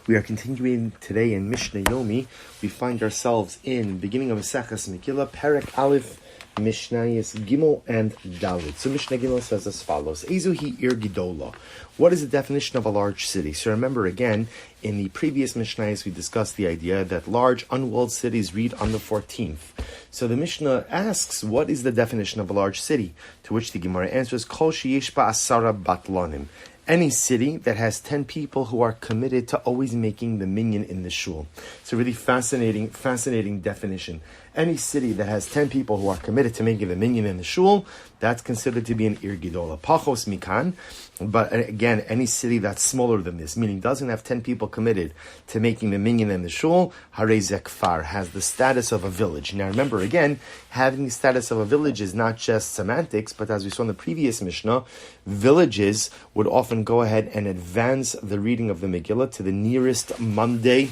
We are continuing today in Mishna Yomi. We find ourselves in beginning of Maseches Megillah, Perek Aleph, Mishnayos Gimel and Dalit. So Mishnah Gimel says as follows: Ezuhi Ir Gidola. What is the definition of a large city? So remember again, in the previous Mishnayos we discussed the idea that large unwalled cities read on the 14th. So the Mishnah asks, what is the definition of a large city? To which the Gemara answers, Kol sheyesh ba asara batlanim. Any city that has 10 people who are committed to always making the minyan in the shul. It's a really fascinating definition. Any city that has 10 people who are committed to making the minyan in the shul, that's considered to be an ir gidola. Pachos mikan, but again, any city that's smaller than this, meaning doesn't have 10 people committed to making the minyan in the shul, harei zekfar, has the status of a village. Now remember again, having the status of a village is not just semantics, but as we saw in the previous Mishnah, villages would often go ahead and advance the reading of the Megillah to the nearest Monday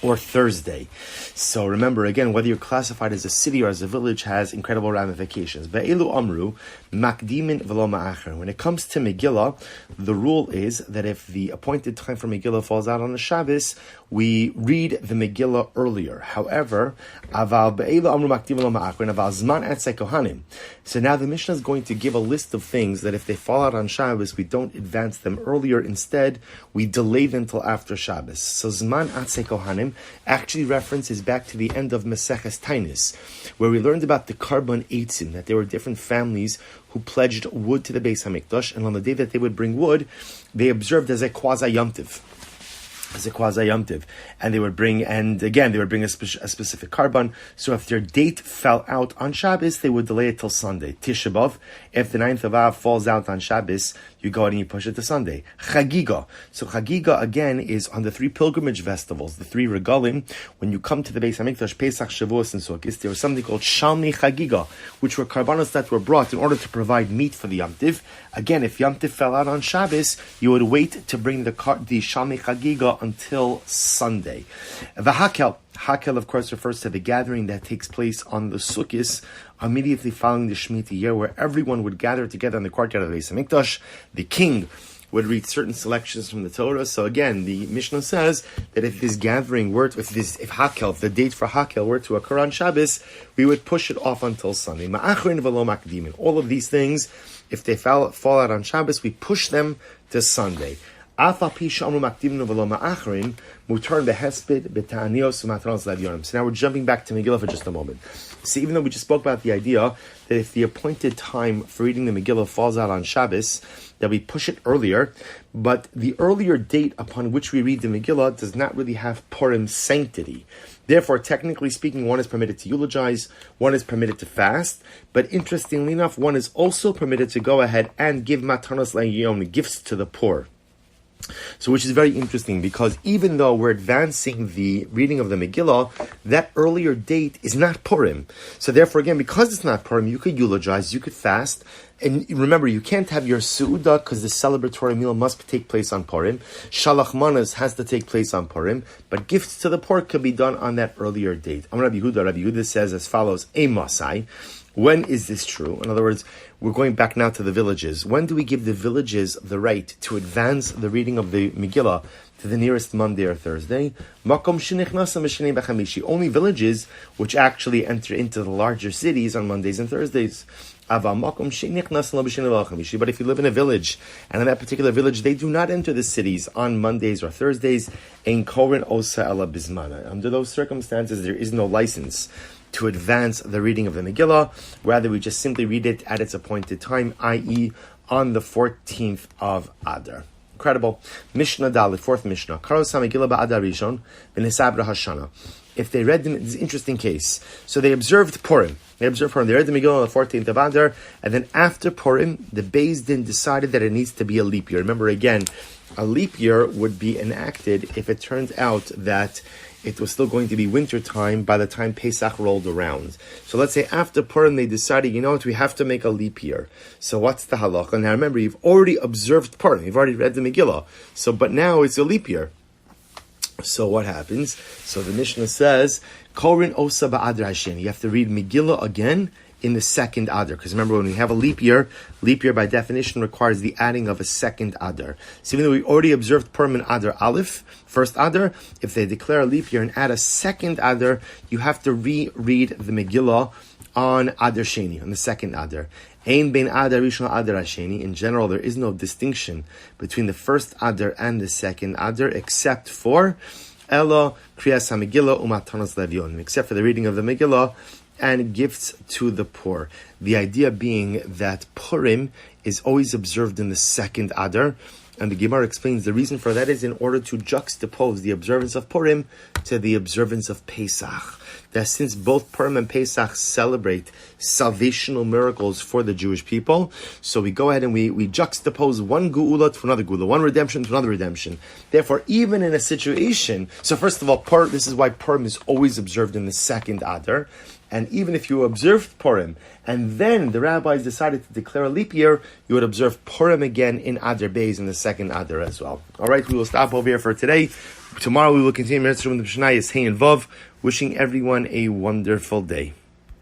or Thursday. So remember again, whether you're classified as a city or as a village has incredible ramifications. Be'elu amru makdimin v'lo ma'acher. When it comes to Megillah, the rule is that if the appointed time for Megillah falls out on the Shabbos, we read the Megillah earlier. However, aval be'elu amru makdimin v'lo ma'acher, aval zman atzei kohanim. So now the Mishnah is going to give a list of things that if they fall out on Shabbos, we don't advance them earlier. Instead, we delay them till after Shabbos. So zman atzei kohanim actually references back to the end of Maseches Tainis, where we learned about the Karban Eitzim, that there were different families who pledged wood to the Beis HaMikdash, and on the day that they would bring wood, they observed as a quasi-Yom Tov. And they would bring, a specific carbon. So if their date fell out on Shabbos, they would delay it till Sunday. Tisha B'Av, if the 9th of Av falls out on Shabbos, you go ahead and you push it to Sunday. Chagiga. So Chagiga again is on the 3 pilgrimage festivals, the 3 regalim. When you come to the Beis HaMikdash, Pesach, Shavuos, and Sukkot, there was something called Shalmei Chagiga, which were karbanos that were brought in order to provide meat for the Yom Tiv. Again, if Yom Tiv fell out on Shabbos, you would wait to bring the Shalmei Chagiga until Sunday. The Hakel, of course, refers to the gathering that takes place on the Sukkot immediately following the Shemitah year, where everyone would gather together in the courtyard of the Beis HaMikdash. The king would read certain selections from the Torah. So again, the Mishnah says that if this gathering if the date for Hakel were to occur on Shabbos, we would push it off until Sunday. Ma'achrin v'lo makdimin. All of these things, if they fall out on Shabbos, we push them to Sunday. So now we're jumping back to Megillah for just a moment. See, even though we just spoke about the idea that if the appointed time for reading the Megillah falls out on Shabbos, that we push it earlier, but the earlier date upon which we read the Megillah does not really have Purim sanctity. Therefore, technically speaking, one is permitted to eulogize, one is permitted to fast, but interestingly enough, one is also permitted to go ahead and give matanos l'Yomi, gifts to the poor. So which is very interesting, because even though we're advancing the reading of the Megillah, that earlier date is not Purim. So therefore, again, because it's not Purim, you could eulogize, you could fast, and remember, you can't have your Su'udah because the celebratory meal must take place on Purim. Shalach Manas has to take place on Purim, but gifts to the poor could be done on that earlier date. Rabbi Yehuda says as follows, Masai. When is this true? In other words, we're going back now to the villages. When do we give the villages the right to advance the reading of the Megillah to the nearest Monday or Thursday? Only villages which actually enter into the larger cities on Mondays and Thursdays. But if you live in a village, and in that particular village, they do not enter the cities on Mondays or Thursdays, under those circumstances, there is no license to advance the reading of the Megillah. Rather, we just simply read it at its appointed time, i.e. on the 14th of Adar. Incredible. Mishnah Dalit, 4th Mishnah. Megillah ba'Adar Rishon v'nesabra hashana. If they read them, it's an interesting case. So they observed Purim. They read the Megillah on the 14th of Adar, and then after Purim, the Beis Din decided that it needs to be a leap year. Remember again, a leap year would be enacted if it turned out that it was still going to be winter time by the time Pesach rolled around. So let's say after Purim they decided, we have to make a leap year. So what's the halacha? Now remember, you've already observed Purim, you've already read the Megillah. But now it's a leap year. So what happens? So the Mishnah says, Korin Osa Ba'adar Hashem. You have to read Megillah again in the second Adar. Because remember, when we have a leap year by definition requires the adding of a second Adar. So even though we already observed Purim and Adar Aleph, first Adar, if they declare a leap year and add a second Adar, you have to reread the Megillah on Adar Sheni, on the second Adar. Ein bein Adar Rishon Adar Hasheni. In general, there is no distinction between the first Adar and the second Adar, except for Elo Kriyas HaMegillah Umatanos Levion, except for the reading of the Megillah and gifts to the poor. The idea being that Purim is always observed in the second Adar, and the Gemara explains the reason for that is in order to juxtapose the observance of Purim to the observance of Pesach. That since both Purim and Pesach celebrate salvational miracles for the Jewish people, so we go ahead and we juxtapose one Geula to another Geula, one redemption to another redemption. Therefore, even in a situation, so first of all, this is why Purim is always observed in the second Adar. And even if you observed Purim, and then the rabbis decided to declare a leap year, you would observe Purim again in Adar Beis in the second Adar as well. All right, we will stop over here for today. Tomorrow we will continue Mitzvah with the Mishnah Hey and Vav. Wishing everyone a wonderful day.